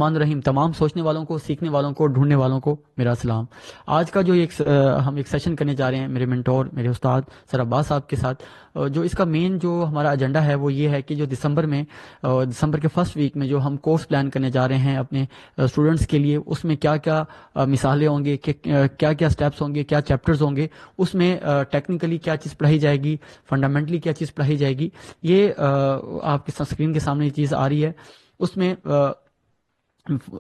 الرحمن الرحیم. تمام سوچنے والوں کو، سیکھنے والوں کو، ڈھونڈنے والوں کو میرا سلام. آج کا جو ہم ایک سیشن کرنے جا رہے ہیں میرے منٹور، میرے استاد سر عباس صاحب کے ساتھ، جو اس کا مین جو ہمارا ایجنڈا ہے وہ یہ ہے کہ جو دسمبر کے فرسٹ ویک میں جو ہم کورس پلان کرنے جا رہے ہیں اپنے اسٹوڈنٹس کے لیے، اس میں کیا کیا مثالیں ہوں گے، کیا کیا اسٹیپس ہوں گے، کیا چیپٹرز ہوں گے، اس میں ٹیکنیکلی کیا چیز پڑھائی جائے گی، فنڈامنٹلی کیا چیز پڑھائی جائے گی. یہ آپ کے اسکرین کے سامنے یہ چیز آ رہی ہے. اس میں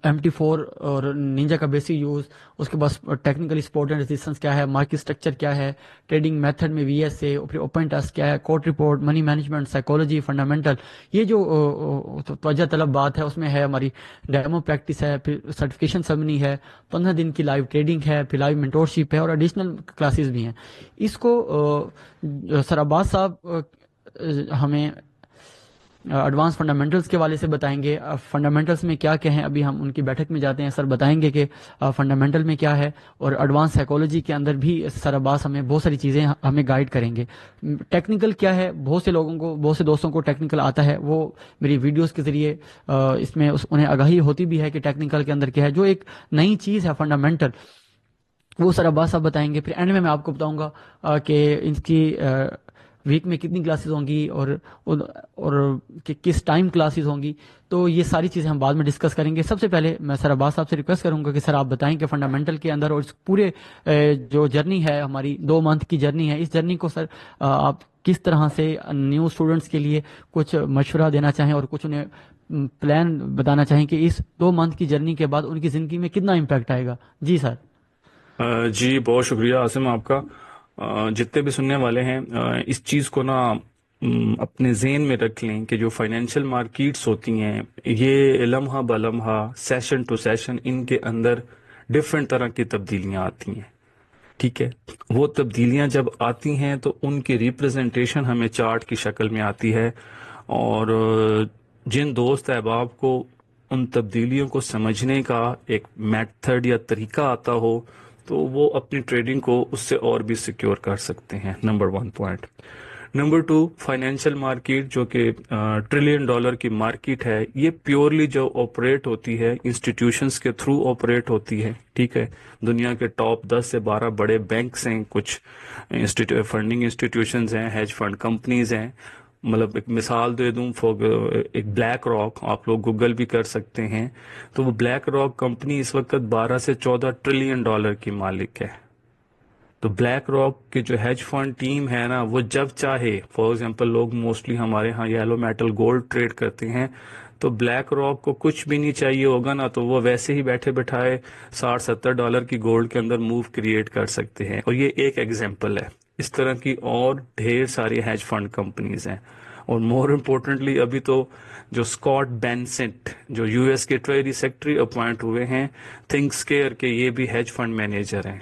MT4 اور نینجا کا بیسک یوز، اس کے بعد ٹیکنیکلی سپورٹ اینڈ ریزسٹنس کیا ہے، مارکیٹ اسٹرکچر کیا ہے، ٹریڈنگ میتھڈ میں VSA، پھر اوپن ٹیسٹ کیا ہے، quote report, money management, psychology, fundamental. یہ جو توجہ طلب بات ہے اس میں ہے ہماری ڈیمو پریکٹس ہے، پھر سرٹیفکیشن سیمنی ہے، 15 دن کی لائیو ٹریڈنگ ہے، پھر لائیو مینٹورشپ ہے، اور ایڈیشنل کلاسز بھی ہیں. اس کو سر عباس صاحب ہمیں ایڈوانس فنڈامنٹلز کے والے سے بتائیں گے. فنڈامنٹلز میں کیا کہیں، ابھی ہم ان کی بیٹھک میں جاتے ہیں، سر بتائیں گے کہ فنڈامنٹل میں کیا ہے، اور ایڈوانس سائیکالوجی کے اندر بھی سر عباس ہمیں بہت ساری چیزیں ہمیں گائیڈ کریں گے. ٹیکنیکل کیا ہے، بہت سے لوگوں کو، بہت سے دوستوں کو ٹیکنیکل آتا ہے، وہ میری ویڈیوز کے ذریعے اس میں انہیں آگاہی ہوتی بھی ہے کہ ٹیکنیکل کے اندر کیا ہے. جو ایک نئی چیز ہے فنڈامنٹل، وہ سر عباس صاحب بتائیں گے. پھر اینڈ میں آپ کو بتاؤں گا کہ ان کی ویک میں کتنی کلاسز ہوں گی اور کس ٹائم کلاسز ہوں گی. تو یہ ساری چیزیں ہم بعد میں ڈسکس کریں گے. سب سے پہلے میں سر عباس صاحب سے ریکویسٹ کروں گا کہ سر آپ بتائیں کہ فنڈامنٹل کے اندر اور اس پورے جو جرنی ہے، ہماری 2 منتھ کی جرنی ہے، اس جرنی کو سر آپ کس طرح سے نیو اسٹوڈنٹس کے لیے کچھ مشورہ دینا چاہیں اور کچھ انہیں پلان بتانا چاہیں کہ اس 2 منتھ کی جرنی کے بعد ان کی زندگی میں کتنا امپیکٹ آئے گا. جی سر. جی بہت شکریہ عاصم آپ کا. جتنے بھی سننے والے ہیں اس چیز کو نا اپنے ذہن میں رکھ لیں کہ جو فائنینشیل مارکیٹس ہوتی ہیں، یہ لمحہ بلمحہ، سیشن ٹو سیشن، ان کے اندر ڈفرینٹ طرح کی تبدیلیاں آتی ہیں. ٹھیک ہے، وہ تبدیلیاں جب آتی ہیں تو ان کی ریپرزنٹیشن ہمیں چارٹ کی شکل میں آتی ہے. اور جن دوست احباب کو ان تبدیلیوں کو سمجھنے کا ایک میتھڈ یا طریقہ آتا ہو تو وہ اپنی ٹریڈنگ کو اس سے اور بھی سیکیور کر سکتے ہیں. Number 1 point. Number 2، financial market جو کہ $1 ٹریلین کی مارکیٹ ہے، یہ پیورلی جو آپریٹ ہوتی ہے انسٹیٹیوشنز کے تھرو آپریٹ ہوتی ہے. ٹھیک ہے، دنیا کے ٹاپ 10 سے 12 بڑے بینکس ہیں، کچھ فنڈنگ انسٹیٹیوشنز ہیں، ہیج فنڈ کمپنیز ہیں. مطلب ایک مثال دے دوں، ایک بلیک راک، آپ لوگ گوگل بھی کر سکتے ہیں، تو وہ بلیک راک کمپنی اس وقت 12 سے 14 ٹریلین ڈالر کی مالک ہے. تو بلیک راک کی جو ہیج فنڈ ٹیم ہے نا، وہ جب چاہے، فار ایگزامپل لوگ موسٹلی ہمارے ہاں یلو میٹل گولڈ ٹریڈ کرتے ہیں، تو بلیک راک کو کچھ بھی نہیں چاہیے ہوگا نا، تو وہ ویسے ہی بیٹھے بٹھائے $60-70 کی گولڈ کے اندر موو کریٹ کر سکتے ہیں. اور یہ ایک ایگزامپل ہے. اس طرح کی اور ڈھیر ساری ہیج فنڈ کمپنیز ہیں. اور مور امپورٹنٹلی ابھی تو جو اسکاٹ بینسنٹ جو US کے ٹریجری سیکٹری اپوائنٹ ہوئے ہیں، تھنکس کیئر کے، یہ بھی ہیج فنڈ مینیجر ہیں.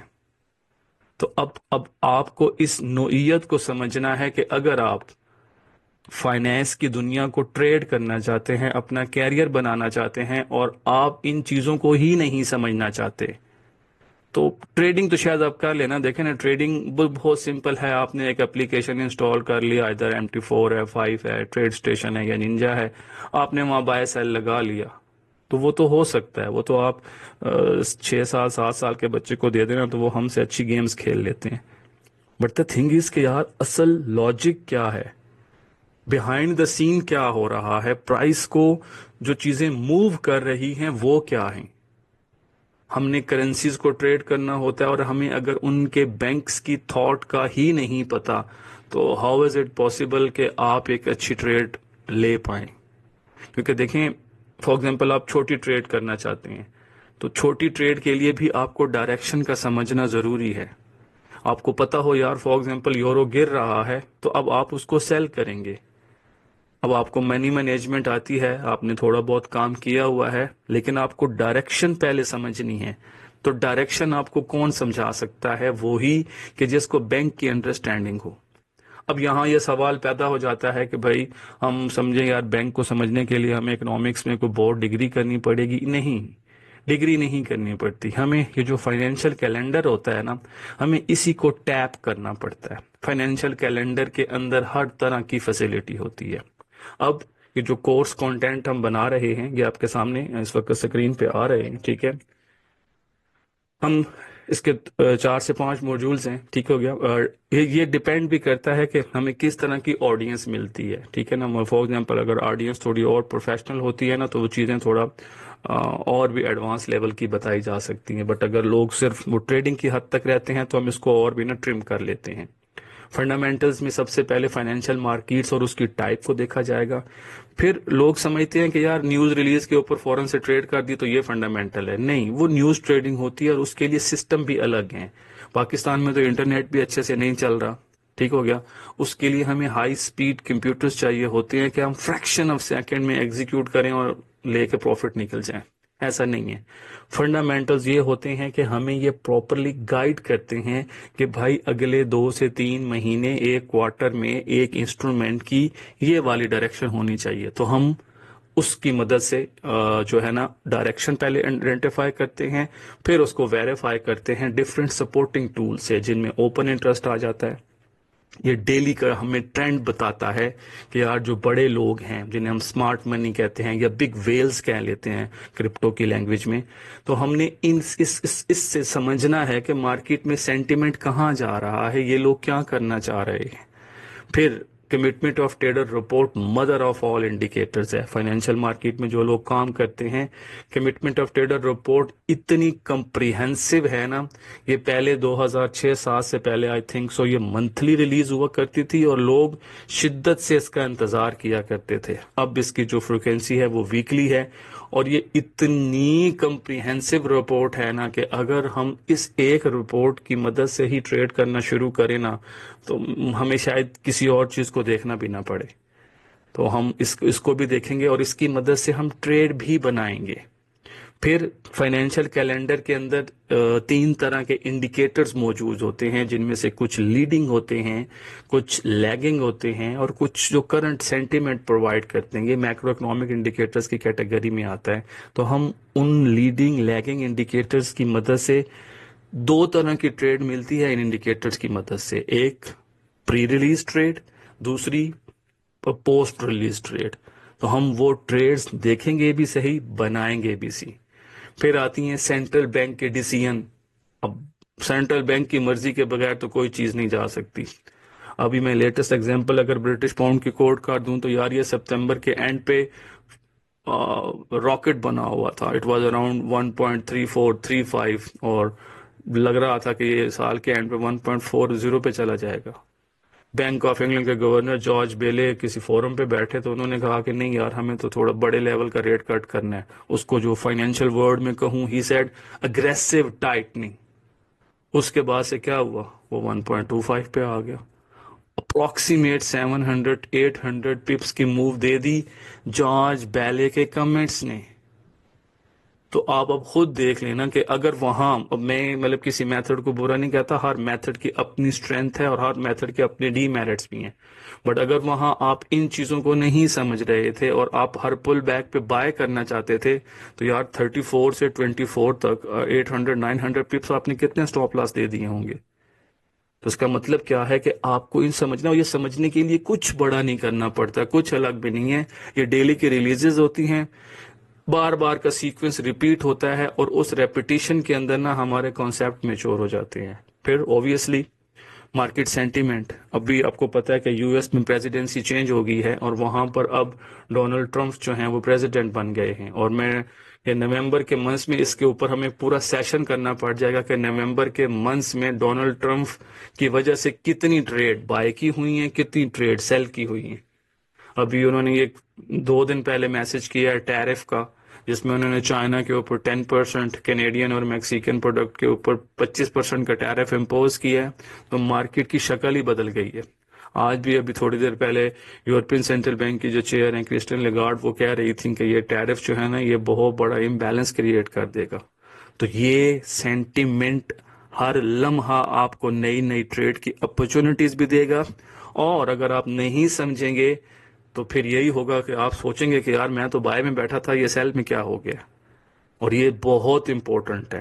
تو اب آپ کو اس نوعیت کو سمجھنا ہے کہ اگر آپ فائنینس کی دنیا کو ٹریڈ کرنا چاہتے ہیں، اپنا کیریئر بنانا چاہتے ہیں، اور آپ ان چیزوں کو ہی نہیں سمجھنا چاہتے، تو ٹریڈنگ تو شاید آپ کر لینا. دیکھیں نا، ٹریڈنگ بہت سمپل ہے. آپ نے ایک اپلیکیشن انسٹال کر لیا، ادھر MT4 ہے، 5 ہے، ٹریڈ اسٹیشن ہے یا نینجا ہے، آپ نے وہاں بائی سیل لگا لیا، تو وہ تو ہو سکتا ہے. وہ تو آپ 6 سال 7 سال کے بچے کو دے دینا تو وہ ہم سے اچھی گیمز کھیل لیتے ہیں. بٹ دا تھنگ از کہ یار اصل لاجک کیا ہے، بیہائنڈ دا سین کیا ہو رہا ہے، پرائس کو جو چیزیں موو کر رہی ہیں وہ کیا ہیں. ہم نے کرنسیز کو ٹریڈ کرنا ہوتا ہے، اور ہمیں اگر ان کے بینکس کی تھاٹ کا ہی نہیں پتا، تو ہاؤ از اٹ پاسبل کہ آپ ایک اچھی ٹریڈ لے پائیں. کیونکہ دیکھیں، فار ایگزامپل آپ چھوٹی ٹریڈ کرنا چاہتے ہیں، تو چھوٹی ٹریڈ کے لیے بھی آپ کو ڈائریکشن کا سمجھنا ضروری ہے. آپ کو پتا ہو یار فار ایگزامپل یورو گر رہا ہے، تو اب آپ اس کو سیل کریں گے. اب آپ کو منی مینجمنٹ آتی ہے، آپ نے تھوڑا بہت کام کیا ہوا ہے، لیکن آپ کو ڈائریکشن پہلے سمجھنی ہے. تو ڈائریکشن آپ کو کون سمجھا سکتا ہے؟ وہی کہ جس کو بینک کی انڈرسٹینڈنگ ہو. اب یہاں یہ سوال پیدا ہو جاتا ہے کہ بھائی ہم سمجھیں یار بینک کو سمجھنے کے لیے ہمیں اکنامکس میں کوئی بورڈ ڈگری کرنی پڑے گی. نہیں، ڈگری نہیں کرنی پڑتی. ہمیں یہ جو فائنینشیل کیلنڈر ہوتا ہے نا، ہمیں اسی کو ٹیپ کرنا پڑتا ہے. فائنینشیل کیلنڈر کے اندر ہر طرح کی فیسلٹی ہوتی ہے. اب کہ جو کورس کنٹینٹ ہم بنا رہے ہیں یہ آپ کے سامنے اس وقت اسکرین پہ آ رہے ہیں، ٹھیک ہے. ہم اس کے 4 سے 5 موڈیولز ہیں، ٹھیک ہو گیا. اور یہ ڈپینڈ بھی کرتا ہے کہ ہمیں کس طرح کی آڈینس ملتی ہے، ٹھیک ہے نا. فار ایگزامپل اگر آڈینس تھوڑی اور پروفیشنل ہوتی ہے نا تو وہ چیزیں تھوڑا اور بھی ایڈوانس لیول کی بتائی جا سکتی ہیں. بٹ اگر لوگ صرف وہ ٹریڈنگ کی حد تک رہتے ہیں تو ہم اس کو اور بھی نا ٹرم کر لیتے ہیں. فنڈامنٹلز میں سب سے پہلے فائنینشیل مارکیٹس اور اس کی ٹائپ کو دیکھا جائے گا. پھر لوگ سمجھتے ہیں کہ یار نیوز ریلیز کے اوپر فوراً سے ٹریڈ کر دی تو یہ فنڈامنٹل ہے. نہیں، وہ نیوز ٹریڈنگ ہوتی ہے اور اس کے لیے سسٹم بھی الگ ہیں. پاکستان میں تو انٹرنیٹ بھی اچھے سے نہیں چل رہا، ٹھیک ہو گیا. اس کے لیے ہمیں ہائی سپیڈ کمپیوٹرز چاہیے ہوتے ہیں کہ ہم فریکشن آف سیکنڈ میں ایگزیکیوٹ کریں اور لے کے پروفٹ نکل جائیں. ایسا نہیں ہے. فنڈامنٹلز یہ ہوتے ہیں کہ ہمیں یہ پراپرلی گائیڈ کرتے ہیں کہ بھائی اگلے 2 سے 3 مہینے ایک کوارٹر میں ایک انسٹرومنٹ کی یہ والی ڈائریکشن ہونی چاہیے. تو ہم اس کی مدد سے جو ہے نا ڈائریکشن پہلے آئیڈینٹیفائی کرتے ہیں، پھر اس کو ویریفائی کرتے ہیں ڈفرینٹ سپورٹنگ ٹول سے، جن میں اوپن انٹرسٹ آ جاتا ہے. یہ ڈیلی کا ہمیں ٹرینڈ بتاتا ہے کہ یار جو بڑے لوگ ہیں جنہیں ہم سمارٹ منی کہتے ہیں یا بگ ویلز کہہ لیتے ہیں کرپٹو کی لینگویج میں، تو ہم نے اس سے سمجھنا ہے کہ مارکیٹ میں سینٹیمنٹ کہاں جا رہا ہے، یہ لوگ کیا کرنا چاہ رہے ہیں. پھر commitment of trader report mother of all indicators ہے. فائنینشیل مارکیٹ میں جو لوگ کام کرتے ہیں، کمٹمنٹ آف ٹریڈر رپورٹ اتنی کمپریہنسو ہے نا. یہ پہلے 2006-07 سے پہلے آئی تھنک سو یہ منتھلی ریلیز ہوا کرتی تھی اور لوگ شدت سے اس کا انتظار کیا کرتے تھے. اب اس کی جو فریکوینسی ہے وہ ویکلی ہے، اور یہ اتنی کمپریہنسو رپورٹ ہے نا کہ اگر ہم اس ایک رپورٹ کی مدد سے ہی ٹریڈ کرنا شروع کریں نا تو ہمیں شاید کسی اور چیز کو دیکھنا بھی نہ پڑے. تو ہم اس کو بھی دیکھیں گے اور اس کی مدد سے ہم ٹریڈ بھی بنائیں گے. پھر فائنینشیل کیلنڈر کے اندر 3 طرح کے انڈیکیٹرز موجود ہوتے ہیں، جن میں سے کچھ لیڈنگ ہوتے ہیں، کچھ لیگنگ ہوتے ہیں، اور کچھ جو کرنٹ سینٹیمنٹ پرووائڈ کرتے ہیں. یہ میکرو اکنامک انڈیکیٹرز کی کیٹیگری میں آتا ہے. تو ہم ان لیڈنگ لیگنگ انڈیکیٹرز کی مدد سے 2 طرح کی ٹریڈ ملتی ہے ان انڈیکیٹرز کی مدد سے. ایک پری ریلیز ٹریڈ، دوسری پوسٹ ریلیز ٹریڈ. تو ہم وہ ٹریڈز دیکھیں گے بھی صحیح، بنائیں گے بھی صحیح. پھر آتی ہیں سینٹرل بینک کے ڈیسیژن. اب سینٹرل بینک کی مرضی کے بغیر تو کوئی چیز نہیں جا سکتی. ابھی میں لیٹسٹ ایگزامپل اگر برٹش پاؤنڈ کی کوٹ کر دوں تو یار یہ سپتمبر کے اینڈ پہ راکٹ بنا ہوا تھا. اٹ واز اراؤنڈ 1.3435 اور لگ رہا تھا کہ یہ سال کے اینڈ پہ 1.40 پہ چلا جائے گا. بینک آف انگلینڈ کے گورنر جارج بیلے کسی فورم پہ بیٹھے تو انہوں نے کہا کہ نہیں یار ہمیں تو تھوڑا بڑے لیول کا ریٹ کٹ کرنا ہے. اس کو جو فائنینشیل ورڈ میں کہوں، ہی سیڈ اگریسو ٹائٹننگ. اس کے بعد سے کیا ہوا، وہ 1.25 پہ آ گیا. اپروکسیمیٹ 700-800 پپس کی موو دے دی جارج بیلے کے کمنٹس نے. تو آپ اب خود دیکھ لینا کہ اگر وہاں، اب میں مطلب کسی میتھڈ کو برا نہیں کہتا، ہر میتھڈ کی اپنی اسٹرینتھ ہے اور ہر میتھڈ کے اپنے ڈی میرٹس بھی ہیں. بٹ اگر وہاں آپ ان چیزوں کو نہیں سمجھ رہے تھے اور آپ ہر پل بیک پہ بائی کرنا چاہتے تھے تو یار 34 سے 24 تک 800-900 پپس آپ نے کتنے سٹاپ لاس دے دیے ہوں گے. تو اس کا مطلب کیا ہے کہ آپ کو ان سمجھنا، اور یہ سمجھنے کے لیے کچھ بڑا نہیں کرنا پڑتا، کچھ الگ بھی نہیں ہے. یہ ڈیلی کی ریلیزز ہوتی ہیں، بار بار کا سیکوینس ریپیٹ ہوتا ہے اور اس ریپیٹیشن کے اندر نا ہمارے کانسیپٹ میچور ہو جاتے ہیں. پھر اوبیسلی مارکیٹ سینٹیمنٹ. اب بھی آپ کو پتا ہے کہ یو ایس میں پریزیڈنسی چینج ہو گئی ہے اور وہاں پر اب ڈونلڈ ٹرمپ جو ہیں وہ پریزیڈنٹ بن گئے ہیں. اور میں یہ نومبر کے منتھس میں اس کے اوپر ہمیں پورا سیشن کرنا پڑ جائے گا کہ نومبر کے منتھس میں ڈونلڈ ٹرمپ کی وجہ سے کتنی ٹریڈ بائی کی ہوئی ہیں، کتنی ٹریڈ سیل کی ہوئی ہیں. ابھی انہوں نے یہ 2 دن پہلے میسج کیا ہے ٹیرف کا، جس میں انہوں نے چائنا کے اوپر 10%، کینیڈین اور میکسیکن پروڈکٹ کے اوپر 25% کا ٹیرف امپوز کیا ہے. تو مارکیٹ کی شکل ہی بدل گئی ہے. آج بھی ابھی تھوڑی دیر پہلے یورپین سینٹرل بینک کی جو چیئر ہیں کرسٹین لیگارڈ، وہ کہہ رہی تھیں کہ یہ ٹیرف جو ہے نا یہ بہت بڑا امبیلنس کریٹ کر دے گا. تو یہ سینٹیمنٹ ہر لمحہ آپ کو نئی نئی ٹریڈ کی اپرچونٹیز بھی دے گا. اور اگر آپ نہیں سمجھیں گے تو پھر یہی ہوگا کہ آپ سوچیں گے کہ یار میں تو بائی میں بیٹھا تھا، یہ سیل میں کیا ہو گیا. اور یہ بہت امپورٹنٹ ہے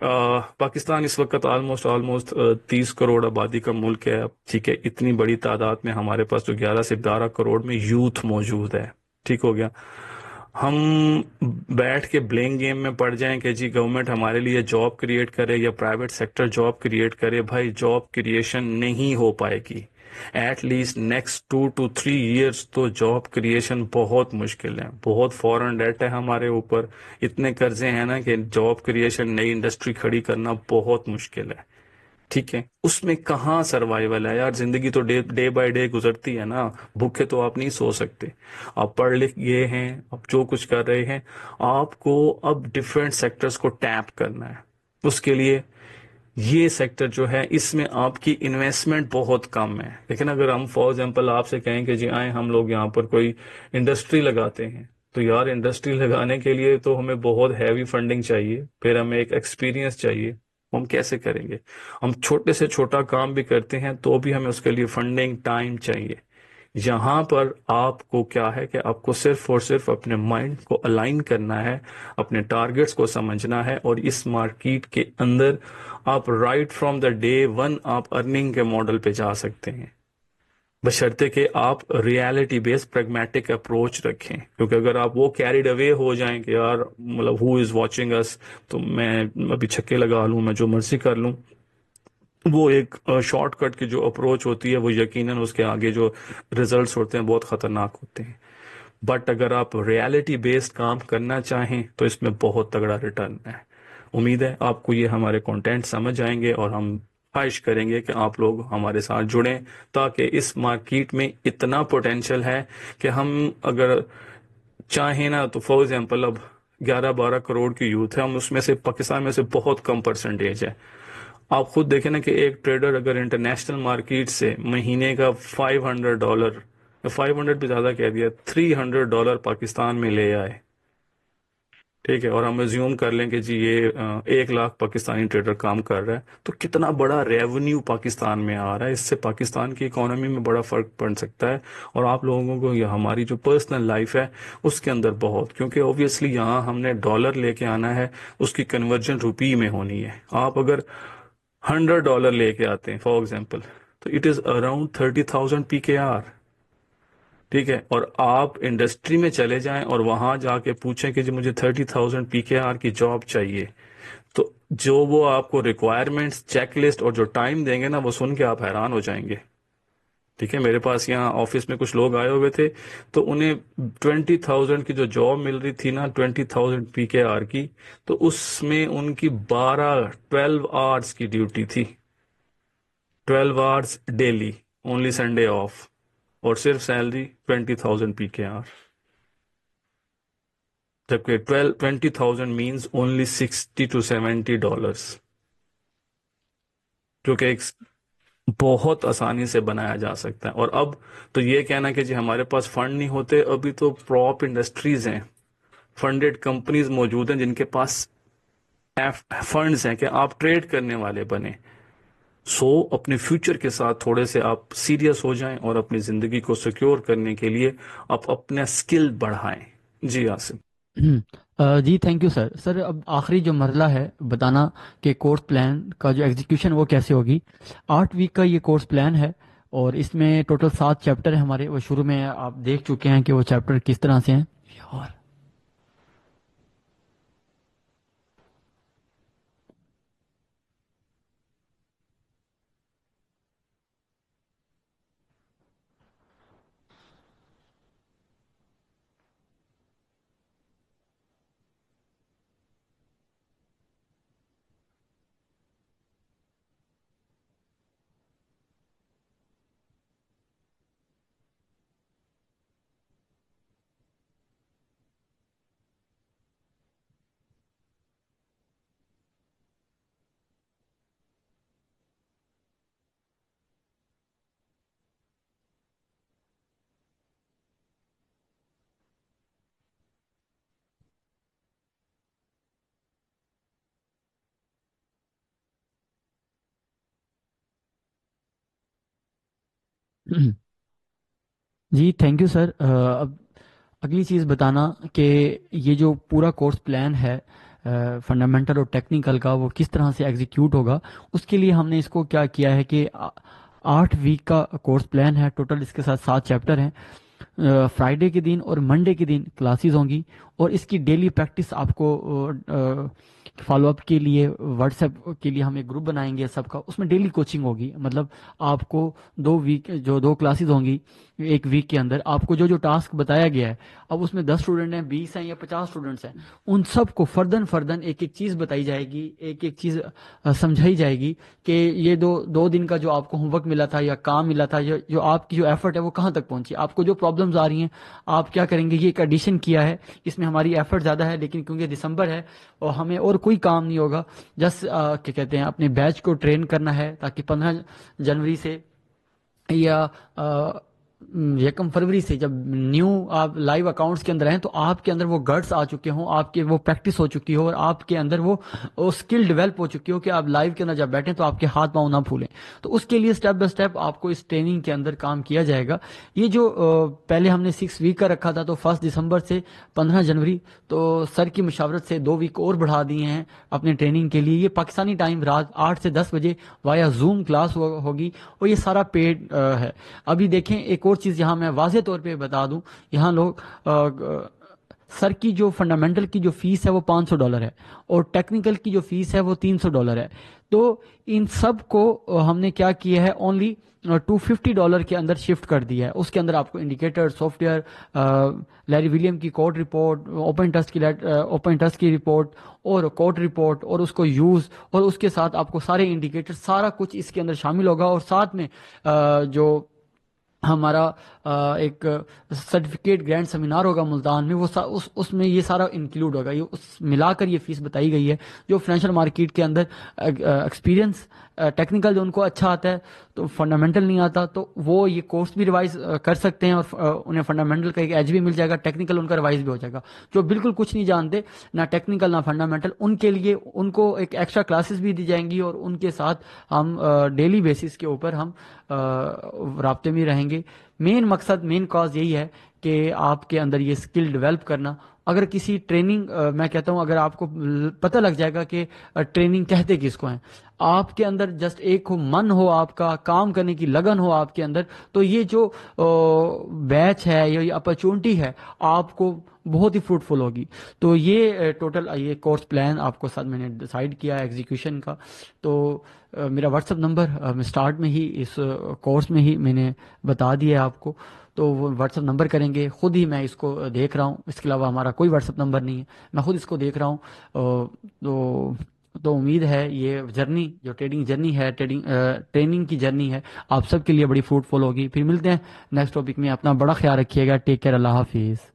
پاکستان اس وقت آلموسٹ 30 کروڑ آبادی کا ملک ہے. اب ٹھیک ہے، اتنی بڑی تعداد میں ہمارے پاس جو 11 سے 12 کروڑ میں یوتھ موجود ہے. ٹھیک ہو گیا. ہم بیٹھ کے بلینگ گیم میں پڑ جائیں کہ جی گورنمنٹ ہمارے لیے جاب کریٹ کرے یا پرائیویٹ سیکٹر جاب کریٹ کرے. بھائی جاب کریشن نہیں ہو پائے گی. At least next 2 to 3 years تو جاب کریشن بہت مشکل ہے. بہت فورن ڈیٹ ہے ہمارے اوپر. اتنے قرضے ہیں نا کہ جاب کریشن، نئی انڈسٹری کھڑی کرنا بہت مشکل ہے. ٹھیک ہے، اس میں کہاں سروائیول ہے یار؟ زندگی تو ڈے بائی ڈے گزرتی ہے نا. بھوکے تو آپ نہیں سو سکتے. آپ پڑھ لکھ گئے ہیں، آپ جو کچھ کر رہے ہیں، آپ کو اب ڈفرینٹ سیکٹرز کو ٹیپ کرنا ہے. اس کے لیے یہ سیکٹر جو ہے، اس میں آپ کی انویسٹمنٹ بہت کم ہے. لیکن اگر ہم فار ایگزامپل آپ سے کہیں کہ جی آئیں ہم لوگ یہاں پر کوئی انڈسٹری لگاتے ہیں، تو یار انڈسٹری لگانے کے لیے تو ہمیں بہت ہیوی فنڈنگ چاہیے، پھر ہمیں ایک ایکسپیرینس چاہیے. ہم کیسے کریں گے؟ ہم چھوٹے سے چھوٹا کام بھی کرتے ہیں تو بھی ہمیں اس کے لیے فنڈنگ ٹائم چاہیے. یہاں پر آپ کو کیا ہے کہ آپ کو صرف اور صرف اپنے مائنڈ کو الائن کرنا ہے، اپنے ٹارگٹس کو سمجھنا ہے، اور اس مارکیٹ کے اندر آپ right from the day one آپ ارننگ کے ماڈل پہ جا سکتے ہیں، بشرطے کہ آپ ریالٹی بیس پریگمیٹک اپروچ رکھیں. کیونکہ اگر آپ وہ کیریڈ اوے ہو جائیں کہ یار مطلب ہو از واچنگ اس، تو میں ابھی چھکے لگا لوں، میں جو مرضی کر لوں، وہ ایک شارٹ کٹ کی جو اپروچ ہوتی ہے وہ یقیناً اس کے آگے جو ریزلٹس ہوتے ہیں بہت خطرناک ہوتے ہیں. بٹ اگر آپ ریالٹی بیسڈ کام کرنا چاہیں تو اس میں بہت تگڑا ریٹرن ہے. امید ہے آپ کو یہ ہمارے کنٹینٹ سمجھ آئیں گے، اور ہم خواہش کریں گے کہ آپ لوگ ہمارے ساتھ جڑیں، تاکہ اس مارکیٹ میں اتنا پوٹینشیل ہے کہ ہم اگر چاہیں نا تو فار ایگزامپل اب 11-12 کروڑ کی یوتھ ہے، ہم اس میں سے پاکستان میں سے بہت کم پرسنٹیج ہے. آپ خود دیکھیں نا کہ ایک ٹریڈر اگر انٹرنیشنل مارکیٹ سے مہینے کا $500، 500 بھی زیادہ کہہ دیا، $300 پاکستان میں لے آئے. ٹھیک ہے، اور ہم زیوم کر لیں کہ جی یہ 1 لاکھ پاکستانی ٹریڈر کام کر رہا ہے، تو کتنا بڑا ریونیو پاکستان میں آ رہا ہے. اس سے پاکستان کی اکانومی میں بڑا فرق پڑ سکتا ہے، اور آپ لوگوں کو یہ ہماری جو پرسنل لائف ہے اس کے اندر بہت، کیونکہ اوبیسلی یہاں ہم نے ڈالر لے کے آنا ہے، اس کی کنورجن روپی میں ہونی ہے. آپ اگر $100 لے کے آتے ہیں فار ایگزامپل، تو اٹ از اراؤنڈ 30,000 PKR. ٹھیک ہے، اور آپ انڈسٹری میں چلے جائیں اور وہاں جا کے پوچھیں کہ جی مجھے 30,000 PKR کی جاب چاہیے، تو جو وہ آپ کو ریکوائرمنٹس چیک لسٹ اور جو ٹائم دیں گے نا، وہ سن کے آپ حیران ہو جائیں گے. ٹھیک ہے، میرے پاس یہاں آفس میں کچھ لوگ آئے ہوئے تھے، تو انہیں 20,000 کی جو جاب مل رہی تھی نا، 20,000 PKR کی، تو اس میں ان کی 12 آورس کی ڈیوٹی تھی. 12 hours daily, only Sunday off, اور صرف سیلری 20,000 PKR. جبکہ 20,000 مینز اونلی $60 to $70، جو کہ ایک بہت آسانی سے بنایا جا سکتا ہے. اور اب تو یہ کہنا کہ جی ہمارے پاس فنڈ نہیں ہوتے، ابھی تو پراپ انڈسٹریز ہیں، فنڈڈ کمپنیز موجود ہیں جن کے پاس فنڈز ہیں کہ آپ ٹریڈ کرنے والے بنے. سو اپنے فیوچر کے ساتھ تھوڑے سے آپ سیریس ہو جائیں، اور اپنی زندگی کو سیکیور کرنے کے لیے آپ اپنا اسکل بڑھائیں. جی آصف. جی تھینک یو سر. سر اب آخری جو مرحلہ ہے بتانا کہ کورس پلان کا جو ایگزیکیوشن وہ کیسے ہوگی. 8 ویک کا یہ کورس پلان ہے، اور اس میں ٹوٹل 7 چیپٹر ہیں ہمارے. وہ شروع میں آپ دیکھ چکے ہیں کہ وہ چیپٹر کس طرح سے ہیں. اور جی تھینک یو سر. اب اگلی چیز بتانا کہ یہ جو پورا کورس پلان ہے فنڈامنٹل اور ٹیکنیکل کا وہ کس طرح سے ایگزیکیوٹ ہوگا. اس کے لیے ہم نے اس کو کیا کیا ہے کہ 8 ویک کا کورس پلان ہے ٹوٹل. اس کے ساتھ 7 چیپٹر ہیں. فرائیڈے کے دن اور منڈے کے دن کلاسز ہوں گی, اور اس کی ڈیلی پریکٹس آپ کو فالو اپ کے لیے واٹس ایپ کے لیے ہم ایک گروپ بنائیں گے سب کا. اس میں ڈیلی کوچنگ ہوگی. مطلب آپ کو 2 کلاسز ہوں گی ایک ویک کے اندر. آپ کو جو ٹاسک بتایا گیا ہے, اب اس میں 10 اسٹوڈنٹ ہیں, 20 ہیں یا 50 اسٹوڈنٹس ہیں, ان سب کو فردن ایک ایک چیز بتائی جائے گی, ایک ایک چیز سمجھائی جائے گی کہ یہ 2 دن کا جو آپ کو ہوم ورک ملا تھا یا کام ملا تھا, جو آپ کی جو ایفرٹ ہے وہ کہاں تک پہنچی, آپ کو جو پرابلمز آ رہی ہیں آپ کیا کریں گے. یہ ایک ایڈیشن کیا ہے, اس میں ہماری ایفرٹ زیادہ ہے, لیکن کیونکہ دسمبر ہے اور ہمیں اور کوئی کام نہیں ہوگا, جسٹ کیا کہتے ہیں اپنے بیچ کو ٹرین کرنا ہے تاکہ 15 جنوری سے یا 1 فروری سے جب نیو آپ لائیو اکاؤنٹس کے اندر ہیں تو آپ کے اندر وہ گٹس آ چکے ہوں, آپ کے وہ پریکٹس ہو چکی ہو, اور آپ کے اندر وہ اسکل ڈیولپ ہو چکی ہو کہ آپ لائیو کے اندر جب بیٹھیں تو آپ کے ہاتھ پاؤں نہ پھولیں. تو اس کے لیے اسٹیپ بائی اسٹیپ آپ کو اس ٹریننگ کے اندر کام کیا جائے گا. یہ جو پہلے ہم نے 6 ویک کا رکھا تھا, تو 1 دسمبر سے 15 جنوری, تو سر کی مشاورت سے 2 ویک اور بڑھا دیے ہیں اپنے ٹریننگ کے لیے. یہ پاکستانی ٹائم رات 8 سے 10 بجے وایا زوم کلاس ہوگی, اور یہ سارا پیڈ ہے. ابھی دیکھیں ایک اور چیز یہاں میں واضح طور پہ بتا دوں, یہاں لوگ سر کی جو فنڈامنٹل کی جو فیس ہے وہ $500 ہے, اور ٹیکنیکل کی جو فیس ہے وہ $300 ہے. تو ان سب کو ہم نے کیا کیا ہے, اونلی $250 کے اندر شفٹ کر دیا ہے. اس کے اندر آپ کو indicator, soft where, Larry William کی کوڈ رپورٹ, اوپن ٹیسٹ کی رپورٹ اور کوڈ رپورٹ, اور اس کو یوز, اور اس کے ساتھ آپ کو سارے انڈیکیٹر, سارا کچھ اس کے اندر شامل ہوگا. اور ساتھ میں جو ہمارا ایک سرٹیفکیٹ گرانٹ سیمینار ہوگا ملتان میں, وہ اس میں یہ سارا انکلوڈ ہوگا. یہ اس ملا کر یہ فیس بتائی گئی ہے. جو فائنینشیل مارکیٹ کے اندر ایکسپیرینس ٹیکنیکل جو ان کو اچھا آتا ہے تو فنڈامنٹل نہیں آتا, تو وہ یہ کورس بھی ریوائز کر سکتے ہیں, اور انہیں فنڈامنٹل کا ایک ایج بھی مل جائے گا, ٹیکنیکل ان کا ریوائز بھی ہو جائے گا. جو بالکل کچھ نہیں جانتے, نہ ٹیکنیکل نہ فنڈامنٹل, ان کے لیے ان کو ایک ایکسٹرا کلاسز بھی دی جائیں گی, اور ان کے ساتھ ہم ڈیلی بیسس کے اوپر ہم رابطے میں رہیں گے. مین مقصد, مین کاز یہی ہے کہ آپ کے اندر یہ اسکل ڈیولپ کرنا. اگر کسی ٹریننگ, میں کہتا ہوں اگر آپ کو پتہ لگ جائے گا کہ ٹریننگ کہتے کس کو ہیں, آپ کے اندر جسٹ ایک من ہو, آپ کا کام کرنے کی لگن ہو آپ کے اندر, تو یہ جو بیچ ہے یا یہ اپرچونٹی ہے آپ کو بہت ہی فروٹفل ہوگی. تو یہ ٹوٹل یہ کورس پلان آپ کو ساتھ میں نے ڈیسائیڈ کیا ہے ایگزیکیوشن کا. تو میرا واٹس ایپ نمبر اسٹارٹ میں ہی اس کورس میں ہی میں نے بتا دیا ہے آپ کو, تو وہ واٹس ایپ نمبر کریں گے. خود ہی میں اس کو دیکھ رہا ہوں, اس کے علاوہ ہمارا کوئی واٹس ایپ نمبر نہیں ہے, میں خود اس کو دیکھ رہا ہوں. تو امید ہے یہ جرنی, جو ٹریڈنگ جرنی ہے, ٹریننگ کی جرنی ہے, آپ سب کے لیے بڑی فروٹفل ہوگی. پھر ملتے ہیں نیکسٹ ٹاپک میں. اپنا بڑا خیال رکھیے گا. Take care. اللہ حافظ.